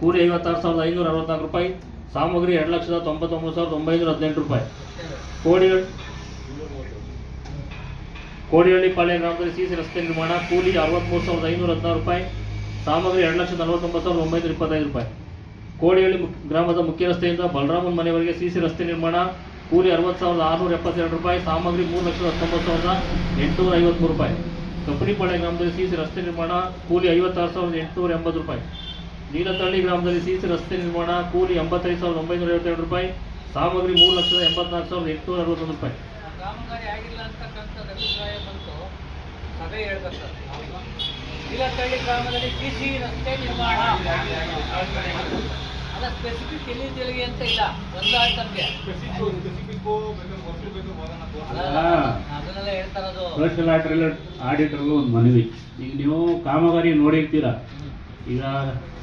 ಕೂಲಿ 56,564 ರೂಪಾಯಿ. ಸಾಮಗ್ರಿ 2,99,918 ರೂಪಾಯಿ. ಕೋಡಿಹಳ್ಳಿ ಪಾಳ್ಯ ಗ್ರಾಮದಲ್ಲಿ ಸಿಸಿ ರಸ್ತೆ ನಿರ್ಮಾಣ ಕೂಲಿ 63,516 ರೂಪಾಯಿ. ಸಾಮಗ್ರಿ 2,49,925 ರೂಪಾಯಿ. ಕೋಡಿಹಳ್ಳಿ ಗ್ರಾಮದ ಮುಖ್ಯ ರಸ್ತೆಯಿಂದ ಬಲರಾಮನ ಮನೆಯವರೆಗೆ ಸಿಸಿ ರಸ್ತೆ ನಿರ್ಮಾಣ ಕೂಲಿ 60,672 ರೂಪಾಯಿ. ಸಾಮಗ್ರಿ 3,19,853 ರೂಪಾಯಿ. ಕಪ್ಪಣಿಪಾಳ್ಯ ಗ್ರಾಮದಲ್ಲಿ ಸಿಸಿ ರಸ್ತೆ ನಿರ್ಮಾಣ ಕೂಲಿ 56,880 ರೂಪಾಯಿ. ನೀಲತ್ತಳ್ಳಿ ಗ್ರಾಮದಲ್ಲಿ ಸಿಸಿ ರಸ್ತೆ ನಿರ್ಮಾಣ ಕೂಲಿ 85,952 ರೂಪಾಯಿ. ಸಾಮಗ್ರಿ 3,84,861 ರೂಪಾಯಿ. ಕಾಮಗಾರಿ ಆಗಿಲ್ಲ ಅಂತಕ್ಕಂಥದ್ದು ಅಭಿಪ್ರಾಯ ಬಂತು, ಸಭೆ ಹೇಳ್ಬೇಕು. ನೀಲತ್ತಳ್ಳಿ ಗ್ರಾಮದಲ್ಲಿ ಸಿಸಿ ರಸ್ತೆ ನಿರ್ಮಾಣ ಅಲ್ಲ, ಸ್ಪೆಸಿಫಿಕ್ ಎಲ್ಲಿಗೆ ಅಂತ ಇಲ್ಲ, ಒಂದಾಯ್ತು ನಮಗೆ ಅದನ್ನೆಲ್ಲ ಹೇಳ್ತಾರದು. ಸೋಷಿಯಲ್ ಆಡಿಟರ್ಗೂ ಒಂದು ಮನವಿ. ಈಗ ನೀವು ಕಾಮಗಾರಿ ನೋಡಿರ್ತೀರ. ಈಗ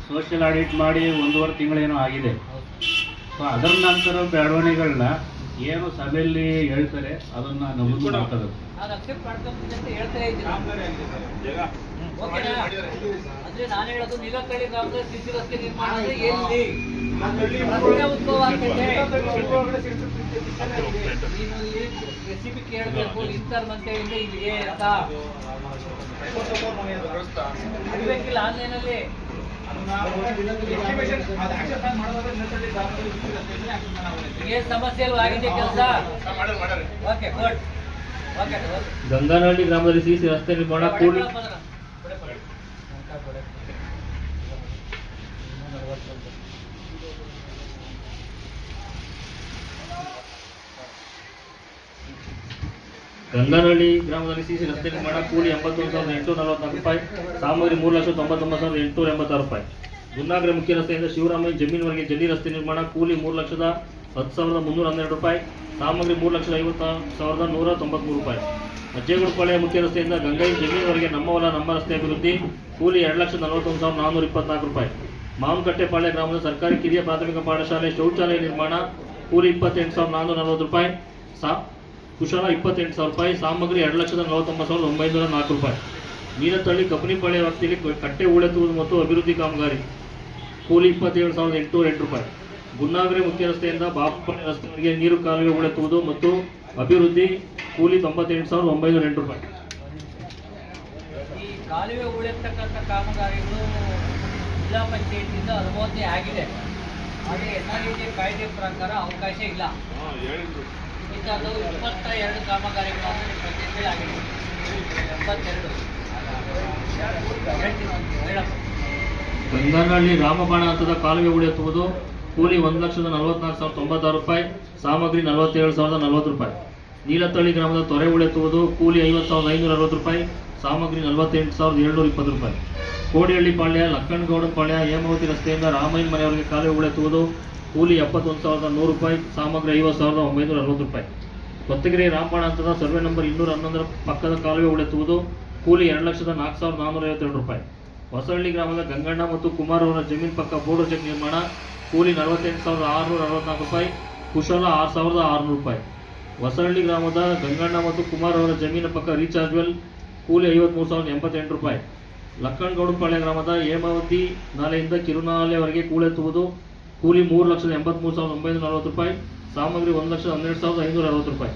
ಸೋಷಿಯಲ್ ಆಡಿಟ್ ಮಾಡಿ 1.5 ತಿಂಗಳೇನೋ ಆಗಿದೆ. ಸೊ ಅದರ ನಂತರ ಬೆಳವಣಿಗೆಗಳನ್ನ ಏನು ಸಭೆಯಲ್ಲಿ ಹೇಳ್ತಾರೆ ಅದನ್ನ ನಮಗೂ ಮಾತಾಡೋದು. ನಾನು ಅಕ್ಸೆಪ್ಟ್ ಮಾಡ್ಕೊಂತೀನಿ ಅಂತ ಹೇಳ್ತಾ ಇದ್ದೀನಿ. ಓಕೆನಾ? ಅಂದ್ರೆ ನಾನು ಹೇಳೋದು ನೀಲತ್ತಳ್ಳಿ ಗ್ರಾಮದಲ್ಲಿ ಸಿಸಿ ರಸ್ತೆ ನಿರ್ಮಾಣ ಅಂದ್ರೆ ಎಲ್ಲಿ ಪ್ರಶ್ನೆ ಉದ್ಭವ ಆಗ್ತೈತೆ. ನೀನು ಇಲ್ಲಿ ರೆಸಿಪಿ ಕೇಳಬೇಕು, ಇಂತರ್ ಮಂತೆಯಿಂದ ಇಲ್ಲಿಗೆ ಅಂತ ಇರ್ಬೇಕಿಲ್ಲ ಆನ್ಲೈನಲ್ಲಿ. ಏನ್ ಸಮಸ್ಯೆ ಅಲ್ವಾ ಆಗಿದೆ ಕೆಲಸ? Okay good. ಓಕೆ ಗಂಗಾನಹಳ್ಳಿ ಗ್ರಾಮದಲ್ಲಿ ಸಿಸಿ ರಸ್ತೆ ನಿರ್ಮಾಣ ಕೂಲಿ ಗಂಗಾನಹಳ್ಳಿ ಗ್ರಾಮದಲ್ಲಿ ಸಿಸಿ ರಸ್ತೆ ನಿರ್ಮಾಣ ಕೂಲಿ 81,844 ರೂಪಾಯಿ. ಸಾಮಗ್ರಿ 3,99,886 ರೂಪಾಯಿ. ಗುನ್ನಾಗ್ರೆ ಮುಖ್ಯ ರಸ್ತೆಯಿಂದ ಶಿವರಾಮಯ್ಯ ಜಮೀನುವರೆಗೆ ಜಲ್ದಿ ರಸ್ತೆ ನಿರ್ಮಾಣ ಕೂಲಿ 3,10,312 ರೂಪಾಯಿ. ಸಾಮಗ್ರಿ 3,50,193 ರೂಪಾಯಿ. ಅಜ್ಜೇಗೌಡಪಾಳ್ಯ ಮುಖ್ಯ ರಸ್ತೆಯಿಂದ ಗಂಗೈ ಜಮೀನುವರೆಗೆ ನಮ್ಮ ಹೊಲ ನಮ್ಮ ರಸ್ತೆ ಅಭಿವೃದ್ಧಿ ಕೂಲಿ 2,41,424 ರೂಪಾಯಿ. ಮಾವನಕಟ್ಟೆಪಾಳ್ಯ ಗ್ರಾಮದ ಸರ್ಕಾರಿ ಕಿರಿಯ ಪ್ರಾಥಮಿಕ ಪಾಠಶಾಲೆ ಶೌಚಾಲಯ ನಿರ್ಮಾಣ ಕೂಲಿ 28,440 ರೂಪಾಯಿ. ಕುಶಲ 28,000 ರೂಪಾಯಿ. ಸಾಮಗ್ರಿ 2,49,904 ರೂಪಾಯಿ. ನೀಲತ್ತಳ್ಳಿ ಕಪ್ಪಣಿಪಾಳ್ಯ ವ್ಯಾಪ್ತಿಯಲ್ಲಿ ಕಟ್ಟೆ ಹೂಳೆತ್ತುವುದು ಮತ್ತು ಅಭಿವೃದ್ಧಿ ಕಾಮಗಾರಿ ಕೂಲಿ 27,808 ರೂಪಾಯಿ. ಗುನ್ನಾಗ್ರೆ ಮುಖ್ಯ ರಸ್ತೆಯಿಂದ ಬಾಪುಪಾಳ್ಯ ರಸ್ತೆವರೆಗೆ ನೀರು ಕಾಲುವೆ ಹೂಳೆತ್ತುವುದು ಮತ್ತು ಅಭಿವೃದ್ಧಿ ಕೂಲಿ 98,908 ರೂಪಾಯಿ. ಈ ಕಾಲುವೆ ಹೂಳೆತ್ತಕ್ಕಂಥ ಕಾಮಗಾರಿಗಳು ಜಿಲ್ಲಾ ಪಂಚಾಯತಿಯಿಂದ ಅನುಮೋದನೆ ಆಗಿದೆ. ಆದರೆ NREGA ಕಾಯ್ದೆ ಪ್ರಕಾರ ಅವಕಾಶ ಇಲ್ಲ. ಇಂಥದ್ದು 22 ಕಾಮಗಾರಿಗಳನ್ನು ಪಂಚಾಯತಿಯಲ್ಲಿ ಆಗಿದೆ. 82 ಹೇಳಪ್ಪ. ಗಂಗಾನಹಳ್ಳಿ ರಾಮಬಾಣ ಹಂತದ ಕಾಲುವೆ ಹೂಳೆತ್ತುವುದು ಕೂಲಿ 1,44,096 ರೂಪಾಯಿ. ಸಾಮಗ್ರಿ 47,040 ರೂಪಾಯಿ. ನೀಲತ್ತಳ್ಳಿ ಗ್ರಾಮದ ತೊರೆ ಹೂಳೆತ್ತುವುದು ಕೂಲಿ 50,560 ರೂಪಾಯಿ. ಸಾಮಗ್ರಿ 48,720 ರೂಪಾಯಿ. ಕೋಡಿಹಳ್ಳಿ ಪಾಳ್ಯ ಲಕ್ಕಣಗೌಡ ಪಾಳ್ಯ ಹೇಮಾವತಿ ರಸ್ತೆಯಿಂದ ರಾಮಯ್ಯನ ಮನೆಯವರೆಗೆ ಕಾಲುವೆ ಹೂಳೆತ್ತುವುದು ಕೂಲಿ 71,100 ರೂಪಾಯಿ. ಸಾಮಗ್ರಿ 50,960 ರೂಪಾಯಿ. ಕೊತ್ತಗಿರಿ ರಾಮಬಾಣ ಹಂತದ ಸರ್ವೆ ನಂಬರ್ 211 ಪಕ್ಕದ ಕಾಲುವೆ ಹೂಳೆತ್ತುವುದು, ಕೂಲಿ 2,04,452 ರೂಪಾಯಿ. ಹೊಸಹಳ್ಳಿ ಗ್ರಾಮದ ಗಂಗಣ್ಣ ಮತ್ತು ಕುಮಾರ್ ಅವರ ಜಮೀನು ಪಕ್ಕ ಬೋರ್ಡರ್ ಚೆಕ್ ನಿರ್ಮಾಣ, ಕೂಲಿ 48,664 ರೂಪಾಯಿ, ಕುಶಲ 6,600 ರೂಪಾಯಿ. ಹೊಸಹಳ್ಳಿ ಗ್ರಾಮದ ಗಂಗಣ್ಣ ಮತ್ತು ಕುಮಾರ್ ಅವರ ಜಮೀನು ಪಕ್ಕ ರೀಚಾರ್ಜ್ ವೆಲ್, ಕೂಲಿ 53,088 ರೂಪಾಯಿ. ಲಕ್ಕಣಗೌಡನಪಾಳ್ಯ ಗ್ರಾಮದ ಹೇಮಾವತಿ ನಾಲೆಯಿಂದ ಕಿರುನಾಲೆವರೆಗೆ ಕೂಳೆತ್ತುವುದು, ಕೂಲಿ 3,83,940 ರೂಪಾಯಿ, ಸಾಮಗ್ರಿ 1,12,560 ರೂಪಾಯಿ.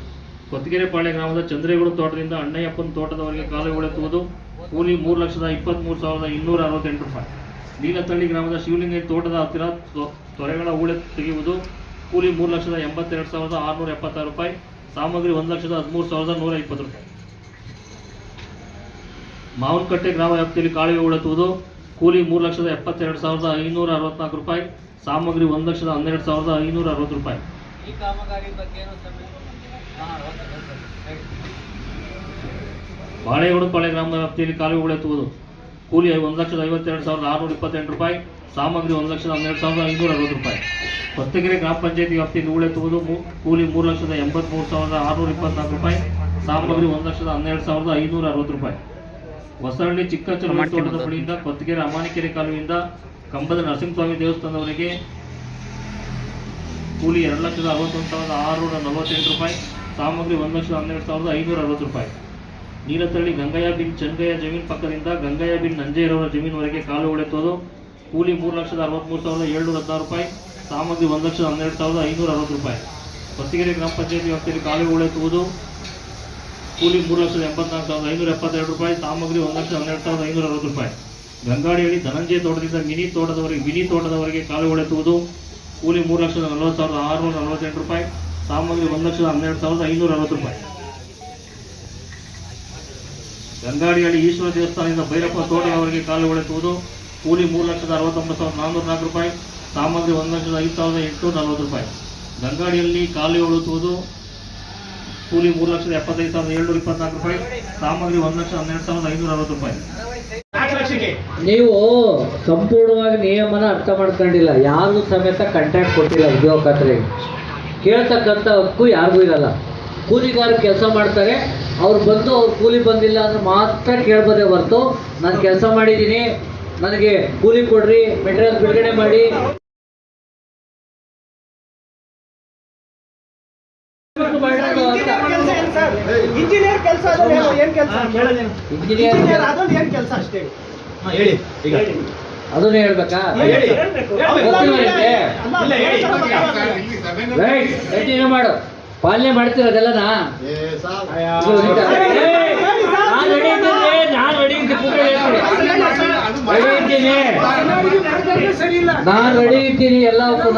ಕೊತ್ತಗೆರೆಪಾಳ್ಯ ಗ್ರಾಮದ ಚಂದ್ರೇಗೌಡ ತೋಟದಿಂದ ಅಣ್ಣಯ್ಯಪ್ಪನ ತೋಟದವರೆಗೆ ಕಾಲುವೆ ಹೂಳೆತ್ತುವುದು, ಕೂಲಿ 3,23,268 ರೂಪಾಯಿ. ನೀಲತಳ್ಳಿ ಗ್ರಾಮದ ಶಿವಲಿಂಗ ತೋಟದ ಹತ್ತಿರ ತೊರೆಗಳ ಹೂಳೆ ತೆಗೆಯುವುದು, ಕೂಲಿ 3,82,676 ರೂಪಾಯಿ, ಸಾಮಗ್ರಿ 1,13,120 ರೂಪಾಯಿ. ಮಾವನಕಟ್ಟೆ ಗ್ರಾಮ ವ್ಯಾಪ್ತಿಯಲ್ಲಿ ಕಾಲುವೆ ಹೂಳೆತ್ತುವುದು, ಕೂಲಿ 3,72,564 ರೂಪಾಯಿ, ಸಾಮಗ್ರಿ 1,12,560 ರೂಪಾಯಿ. ಈ ಕಾಮಗಾರಿ ಬಗ್ಗೆ ಏನು ಸಮಯ? ಬಾಳೆಗೌಡನಪಾಳ್ಯ ಗ್ರಾಮ ವ್ಯಾಪ್ತಿಯಲ್ಲಿ ಕಾಲುವೆ ಹೂಳೆತ್ತುವುದು, ಕೂಲಿ 1,52,628 ರೂಪಾಯಿ, ಸಾಮಗ್ರಿ 1,12,560 ರೂಪಾಯಿ. ಕೊತ್ತಗೆರೆ ಗ್ರಾಮ ಪಂಚಾಯತಿ ವ್ಯಾಪ್ತಿಯಲ್ಲಿ ಹೂಳೆತ್ತುವುದು, ಕೂಲಿ 3,83,624 ರೂಪಾಯಿ, ಸಾಮಗ್ರಿ 1,12,560 ರೂಪಾಯಿ. ಹೊಸಹಳ್ಳಿ ಚಿಕ್ಕ ಚಲುವ ತೋಟದ ಬಳಿಯಿಂದ ಕೊತ್ತಗೆರೆ ಅಮಾನಿಕೆರೆ ಕಾಲುವೆಯಿಂದ ಕಂಬದ ನರಸಿಂಹಸ್ವಾಮಿ ದೇವಸ್ಥಾನದವರೆಗೆ ಕೂಲಿ 2,61,648 ರೂಪಾಯಿ, ಸಾಮಗ್ರಿ 1,12,560 ರೂಪಾಯಿ. ನೀಲತಳ್ಳಿ ಗಂಗಯ್ಯ ಬಿನ್ ಚಂಗಯ್ಯ ಜಮೀನು ಪಕ್ಕದಿಂದ ಗಂಗಯ್ಯ ಬಿನ್ ನಂಜಯ್ಯರವರ ಜಮೀನುವರೆಗೆ ಕಾಲುವೆ ಹೂಳೆತ್ತುವುದು, ಕೂಲಿ 3,63,716 ರೂಪಾಯಿ, ಸಾಮಗ್ರಿ 1,12,560 ರೂಪಾಯಿ. ಕೊತ್ತಗೆರೆ ಗ್ರಾಮ ಪಂಚಾಯತಿ ವ್ಯಾಪ್ತಿಯಲ್ಲಿ ಕಾಲುವೆ ಹೂಳೆತ್ತುವುದು, ಕೂಲಿ 3,84,572 ರೂಪಾಯಿ, ಸಾಮಗ್ರಿ 1,12,560 ರೂಪಾಯಿ. ಗಂಗಾಡಿಹಳ್ಳಿ ಧನಂಜಯ ತೋಟದಿಂದ ಮಿನಿ ತೋಟದವರೆಗೆ ಕಾಲುವೆ ಹೂಳೆತ್ತುವುದು, ಕೂಲಿ 3,40,648 ರೂಪಾಯಿ, ಸಾಮಗ್ರಿ 1,12,560 ರೂಪಾಯಿ. ಗಂಗಾಡಿಹಳ್ಳಿ ಈಶ್ವರ ದೇವಸ್ಥಾನದಿಂದ ಭೈರಪ್ಪ ತೋಟದವರೆಗೆ ಕಾಲುವೆ ಹೂಳೆತ್ತುವುದು, ಕೂಲಿ 3,69,404 ರೂಪಾಯಿ, ಸಾಮಗ್ರಿ 1,05,840 ರೂಪಾಯಿ. ಗಂಗಾಡಿಯಲ್ಲಿ ಕಾಲುವೆ ಹೂಳೆತ್ತುವುದು, ಕೂಲಿ 3,75,724 ರೂಪಾಯಿ, ಸಾಮಗ್ರಿ 1,12,560 ರೂಪಾಯಿ. ನೀವು ಸಂಪೂರ್ಣವಾಗಿ ನಿಯಮನ ಅರ್ಥ ಮಾಡ್ಕೊಂಡಿಲ್ಲ. ಯಾರಿಗೂ ಸಮೇತ ಕಾಂಟ್ಯಾಕ್ಟ್ ಕೊಟ್ಟಿಲ್ಲ. ಉದ್ಯೋಗ ಖಾತ್ರಿಗೆ ಕೇಳ್ತಕ್ಕಂಥ ಹಕ್ಕು ಯಾರಿಗೂ ಇರಲ್ಲ. ಕೂಲಿಗಾರರು ಕೆಲಸ ಮಾಡ್ತಾರೆ, ಅವ್ರು ಬಂದು ಅವ್ರು ಕೂಲಿ ಬಂದಿಲ್ಲ ಅಂದ್ರೆ ಮಾತ್ರ ಕೇಳ್ಬೋದೇ ಹೊರತು ನಾನು ಕೆಲಸ ಮಾಡಿದ್ದೀನಿ ನನಗೆ ಕೂಲಿ ಕೊಡ್ರಿ, ಮೆಟೀರಿಯಲ್ ಬಿಡುಗಡೆ ಮಾಡಿ. ಇಂಜಿನಿಯರ್ ಕೆಲಸ ಏನ್ ಕೆಲಸ ಇಂಜಿನಿಯರ್ ಅದೊಂದು ಏನ್ ಕೆಲಸ ಅಷ್ಟೇ ಹೇಳಿ. ಈಗ ಅದನ್ನೇ ಹೇಳ್ಬೇಕಾ? ಕಂಟಿನ್ಯೂ ಮಾಡು. ಪಾಲನೆ ಮಾಡ್ತಿರೋದೆಲ್ಲನಾ? ನಾನು ರೆಡಿ ಇದ್ದೀನಿ ಎಲ್ಲವಕ್ಕೂ.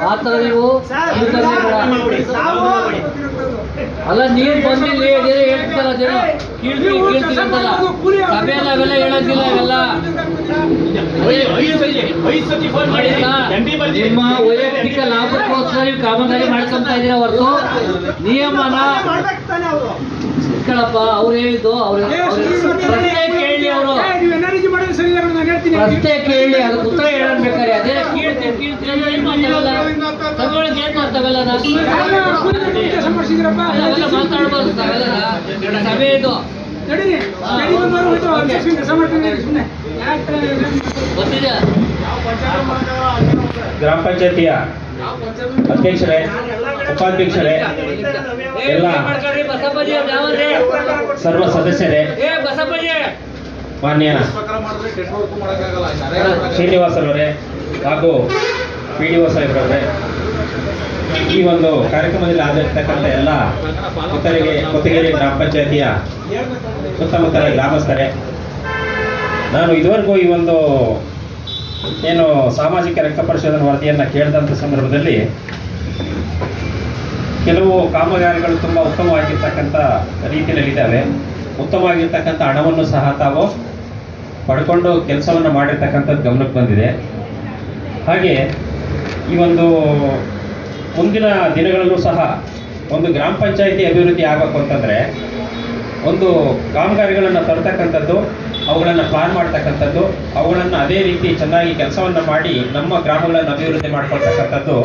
ಆ ಥರ ನೀವು ಅಲ್ಲ, ನೀರು ಬಂದಿಲ್ಲ ಹೇಳ್ತಾರ ಅದೇನೋ ಕೀಳ್ತೀವಿ ಅಂತಲ್ಲ. ಸಭೆಯಲ್ಲಿ ಅವೆಲ್ಲ ಹೇಳೋದಿಲ್ಲ. ಇವೆಲ್ಲ ನಿಮ್ಮ ವೈಯಕ್ತಿಕ ಲಾಭಕ್ಕೋಸ್ಕರ ನೀವು ಕಾಮಗಾರಿ ಮಾಡ್ಕೊಂತ ಇದ್ದೀರಾ ಹೊರತು ನಿಯಮನ ಇಟ್ಕೊಳಪ್ಪ. ಅವ್ರು ಹೇಳಿದ್ದು ಪ್ರಶ್ನೆ ಕೇಳಿ, ಅವರು ಪ್ರಶ್ನೆ ಕೇಳಿ ಅದಕ್ಕೆ ಉತ್ತರ ಹೇಳಬೇಕಾರೆ ಅದೇ ಕೀಳ್ತೀವಿ ತಗೊಳಕ್ಕೆ ಏನ್ ಮಾಡ್ತಾವಲ್ಲ ಅವೆಲ್ಲ ಮಾತಾಡ್ಬಾರ್ದು. ಸಭೆ ಇದು ಗೊತ್ತಿದೆ. ಗ್ರಾಮ ಪಂಚಾಯತಿಯ ಅಧ್ಯಕ್ಷರೇ, ಉಪಾಧ್ಯಕ್ಷರೇ, ಎಲ್ಲ ಸರ್ವ ಸದಸ್ಯರೇ, ಮಾನ್ಯ ಶ್ರೀನಿವಾಸರವರೇ ಹಾಗೂ PDO ಸಾಹೇಬ್ರವರೇ, ಈ ಒಂದು ಕಾರ್ಯಕ್ರಮದಲ್ಲಿ ಆಗಿರ್ತಕ್ಕಂಥ ಎಲ್ಲ ಕೊತ್ತಗೆರೆ ಗ್ರಾಮ ಪಂಚಾಯತಿಯ ಸುತ್ತಮುತ್ತಲ ಗ್ರಾಮಸ್ಥರೇ, ನಾನು ಇದುವರೆಗೂ ಈ ಒಂದು ಏನು ಸಾಮಾಜಿಕ ಲೆಕ್ಕ ಪರಿಶೋಧನಾ ವರದಿಯನ್ನು ಕೇಳಿದಂಥ ಸಂದರ್ಭದಲ್ಲಿ ಕೆಲವು ಕಾಮಗಾರಿಗಳು ತುಂಬ ಉತ್ತಮವಾಗಿರ್ತಕ್ಕಂಥ ರೀತಿಯಲ್ಲಿದ್ದಾವೆ. ಉತ್ತಮವಾಗಿರ್ತಕ್ಕಂಥ ಹಣವನ್ನು ಸಹ ತಾವು ಪಡ್ಕೊಂಡು ಕೆಲಸವನ್ನು ಮಾಡಿರ್ತಕ್ಕಂಥದ್ದು ಗಮನಕ್ಕೆ ಬಂದಿದೆ. ಹಾಗೆ ಈ ಒಂದು ಮುಂದಿನ ದಿನಗಳಲ್ಲೂ ಸಹ ಒಂದು ಗ್ರಾಮ ಪಂಚಾಯಿತಿ ಅಭಿವೃದ್ಧಿ ಆಗಬೇಕು ಅಂತಂದರೆ ಒಂದು ಕಾಮಗಾರಿಗಳನ್ನು ತರ್ತಕ್ಕಂಥದ್ದು, ಅವುಗಳನ್ನು ಪ್ಲಾನ್ ಮಾಡ್ತಕ್ಕಂಥದ್ದು, ಅವುಗಳನ್ನು ಅದೇ ರೀತಿ ಚೆನ್ನಾಗಿ ಕೆಲಸವನ್ನು ಮಾಡಿ ನಮ್ಮ ಗ್ರಾಮಗಳನ್ನು ಅಭಿವೃದ್ಧಿ ಮಾಡ್ಕೊಳ್ತಕ್ಕಂಥದ್ದು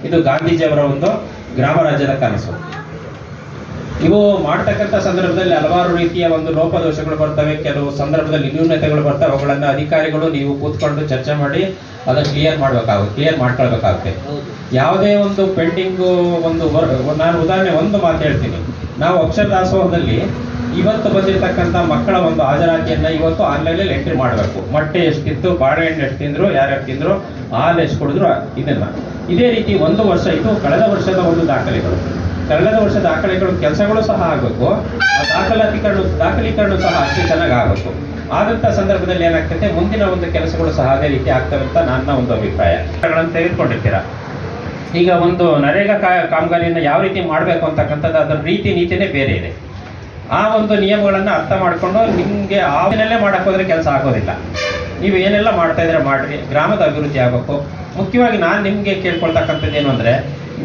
ಇದು ಗಾಂಧೀಜಿಯವರ ಒಂದು ಗ್ರಾಮ ರಾಜ್ಯದ ಕನಸು. ಇವು ಮಾಡ್ತಕ್ಕಂಥ ಸಂದರ್ಭದಲ್ಲಿ ಹಲವಾರು ರೀತಿಯ ಒಂದು ಲೋಪದೋಷಗಳು ಬರ್ತವೆ, ಕೆಲವು ಸಂದರ್ಭದಲ್ಲಿ ನ್ಯೂನತೆಗಳು ಬರ್ತವೆ. ಅವುಗಳನ್ನ ಅಧಿಕಾರಿಗಳು ನೀವು ಕೂತ್ಕೊಂಡು ಚರ್ಚೆ ಮಾಡಿ ಅದನ್ನು ಕ್ಲಿಯರ್ ಮಾಡ್ಕೊಳ್ಬೇಕಾಗುತ್ತೆ. ಯಾವುದೇ ಒಂದು ಪೆಂಡಿಂಗು ನಾನು ಉದಾಹರಣೆ ಒಂದು ಮಾತು ಹೇಳ್ತೀನಿ. ನಾವು ಅಕ್ಷರ ದಾಸೋಹದಲ್ಲಿ ಇವತ್ತು ಬಂದಿರತಕ್ಕಂಥ ಮಕ್ಕಳ ಒಂದು ಹಾಜರಾತಿಯನ್ನ ಇವತ್ತು ಆನ್ಲೈನಲ್ಲಿ ಎಂಟ್ರಿ ಮಾಡಬೇಕು. ಮೊಟ್ಟೆ ಎಷ್ಟಿತ್ತು, ಬಾಳೆಹಣ್ಣು ಎಷ್ಟು ತಿಂದ್ರು, ಯಾರ್ಯಾರು ತಿಂದ್ರು, ಹಾಲು ಎಷ್ಟು ಕುಡಿದ್ರು, ಇದನ್ನ ಇದೇ ರೀತಿ ಒಂದು ವರ್ಷ ಇದು ಕಳೆದ ವರ್ಷದ ಒಂದು ದಾಖಲೆಗಳು. ಕಳೆದ ವರ್ಷ ದಾಖಲೆಗಳು ಕೆಲಸಗಳು ಸಹ ಆಗಬೇಕು, ಆ ದಾಖಲೀಕರಣ ಸಹ ಅಷ್ಟೇ ಚೆನ್ನಾಗಿ ಆಗಬೇಕು. ಆದಂಥ ಸಂದರ್ಭದಲ್ಲಿ ಏನಾಗ್ತದೆ, ಮುಂದಿನ ಒಂದು ಕೆಲಸಗಳು ಸಹ ಅದೇ ರೀತಿ ಆಗ್ತವೆ ಅಂತ ನನ್ನ ಒಂದು ಅಭಿಪ್ರಾಯ. ತೆಗೆದುಕೊಂಡಿರ್ತೀರಾ. ಈಗ ಒಂದು ನರೇಗಾ ಕಾಮಗಾರಿಯನ್ನು ಯಾವ ರೀತಿ ಮಾಡಬೇಕು ಅಂತಕ್ಕಂಥದ್ದು ಅದರ ರೀತಿ ನೀತಿನೇ ಬೇರೆ ಇದೆ. ಆ ಒಂದು ನಿಯಮಗಳನ್ನು ಅರ್ಥ ಮಾಡಿಕೊಂಡು ನಿಮಗೆ ಆವಿನಲ್ಲೇ ಮಾಡಕ್ಕೆ ಹೋದರೆ ಕೆಲಸ ಆಗೋದಿಲ್ಲ. ನೀವು ಏನೆಲ್ಲ ಮಾಡ್ತಾ ಇದ್ರೆ ಮಾಡ್ರಿ, ಗ್ರಾಮದ ಅಭಿವೃದ್ಧಿ ಆಗಬೇಕು. ಮುಖ್ಯವಾಗಿ ನಾನು ನಿಮಗೆ ಕೇಳ್ಕೊಳ್ತಕ್ಕಂಥದ್ದು ಏನು ಅಂದರೆ,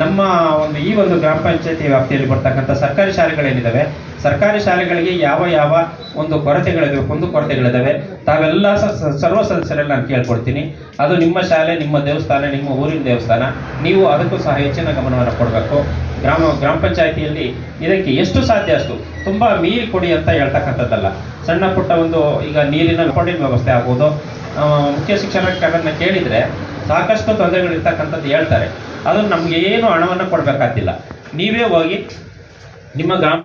ನಮ್ಮ ಒಂದು ಈ ಒಂದು ಗ್ರಾಮ ಪಂಚಾಯತಿ ವ್ಯಾಪ್ತಿಯಲ್ಲಿ ಬರ್ತಕ್ಕಂಥ ಸರ್ಕಾರಿ ಶಾಲೆಗಳೇನಿದ್ದಾವೆ, ಸರ್ಕಾರಿ ಶಾಲೆಗಳಿಗೆ ಯಾವ ಒಂದು ಕೊರತೆಗಳಿದ್ದಾವೆ, ತಾವೆಲ್ಲ ಸರ್ವ ಸದಸ್ಯರಲ್ಲಿ ನಾನು ಕೇಳ್ಕೊಡ್ತೀನಿ. ಅದು ನಿಮ್ಮ ಶಾಲೆ, ನಿಮ್ಮ ದೇವಸ್ಥಾನ, ನಿಮ್ಮ ಊರಿನ ದೇವಸ್ಥಾನ, ನೀವು ಅದಕ್ಕೂ ಸಹ ಹೆಚ್ಚಿನ ಗಮನವನ್ನು ಕೊಡಬೇಕು. ಗ್ರಾಮ ಪಂಚಾಯಿತಿಯಲ್ಲಿ ಇದಕ್ಕೆ ಎಷ್ಟು ಸಾಧ್ಯ ಅಷ್ಟು, ತುಂಬ ಮೀರಿ ಕೊಡಿ ಅಂತ ಹೇಳ್ತಕ್ಕಂಥದ್ದಲ್ಲ. ಸಣ್ಣ ಪುಟ್ಟ ಒಂದು ಈಗ ನೀರಿನ ವ್ಯವಸ್ಥೆ ಆಗ್ಬೋದು. ಮುಖ್ಯ ಶಿಕ್ಷಕರನ್ನ ಕೇಳಿದರೆ ಸಾಕಷ್ಟು ತೊಂದರೆಗಳಿರ್ತಕ್ಕಂಥದ್ದು ಹೇಳ್ತಾರೆ. ಅದು ನಮ್ಗೆ ಏನು ಹಣವನ್ನು ಕೊಡಬೇಕಾಗ್ತಿಲ್ಲ. ನೀವೇ ಹೋಗಿ ನಿಮ್ಮ ಗ್ರಾಮ